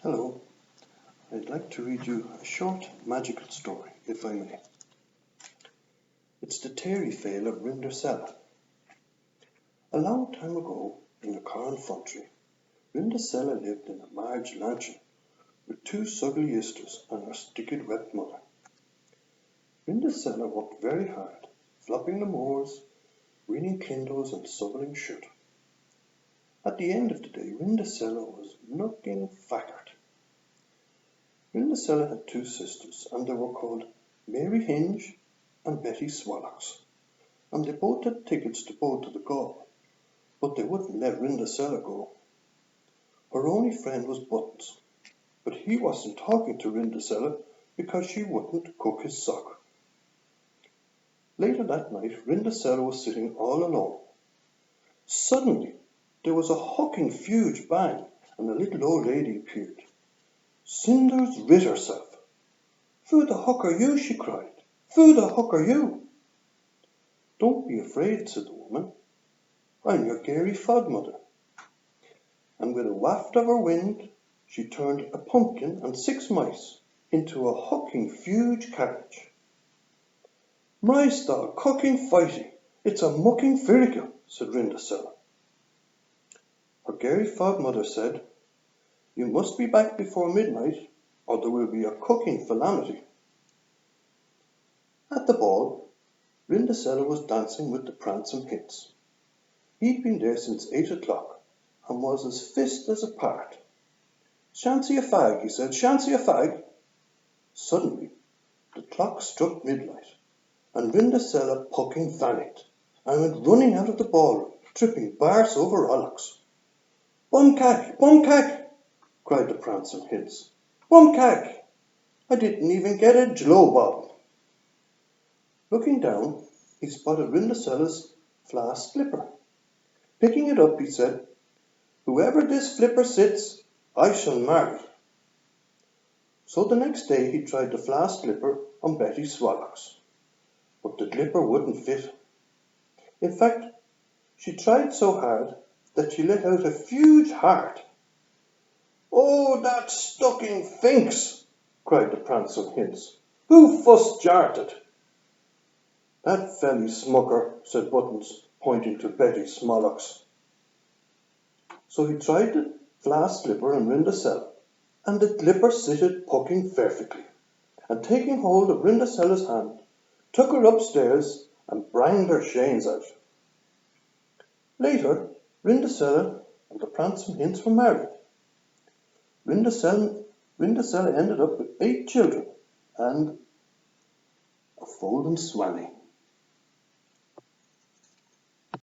Hello, I'd like to read you a short magical story, if I may. It's the Tairy Fale of Rindersella. A long time ago, in the Corn Country, Rindersella lived in a large mansion with two sugly sisters and her sticked wet mother. Rindersella worked very hard, flopping the moors, weaning clindos and shoveling shut. At the end of the day, Rindersella was looking faggard. Rindersella had two sisters, and they were called Mary Hinge and Betty Swallocks, and they both had tickets to go to the Gall, but they wouldn't let Rindersella go. Her only friend was Buttons, but he wasn't talking to Rindersella because she wouldn't cook his sock. Later that night, Rindersella was sitting all alone. Suddenly, there was a hucking huge bang, and a little old lady appeared. Cinders rid herself. "Who the huck are you?" she cried. "Who the huck are you?" "Don't be afraid," said the woman. "I'm your Gary Fodmother." And with a waft of her wind, she turned a pumpkin and 6 mice into a hucking huge carriage. "Mice dog, cucking fighty, it's a mucking firicle," said Rindersella. Her Gary Fodmother said, "You must be back before midnight, or there will be a cooking calamity." At the ball, Rindersella was dancing with the prancing hints. He'd been there since 8 o'clock, and was as fist as a part. "Shancy a fag," he said, "shancy a fag." Suddenly, the clock struck midnight, and Rindersella pucking vanished, and went running out of the ballroom, tripping bars over rollocks. Bum cack," cried the prancing hints. "Bum cack! I didn't even get a jlow bob." Looking down, he spotted Rindersella's flask slipper. Picking it up, he said, "Whoever this flipper sits, I shall marry." So the next day he tried the flask slipper on Betty Swallocks, but the glipper wouldn't fit. In fact, she tried so hard that she let out a huge heart. "Oh, that stucking finks!" cried the prancing hints. "Who fuss jarted?" "That felly smucker," said Buttons, pointing to Betty Smolocks. So he tried the flask slipper on Rindersella, and the glipper sitted pucking perfectly, and taking hold of Rindersella's hand, took her upstairs and branged her shanes out. Later, Rindersella and the prancing hints were married. Rindersella ended up with 8 children and a folding swanny.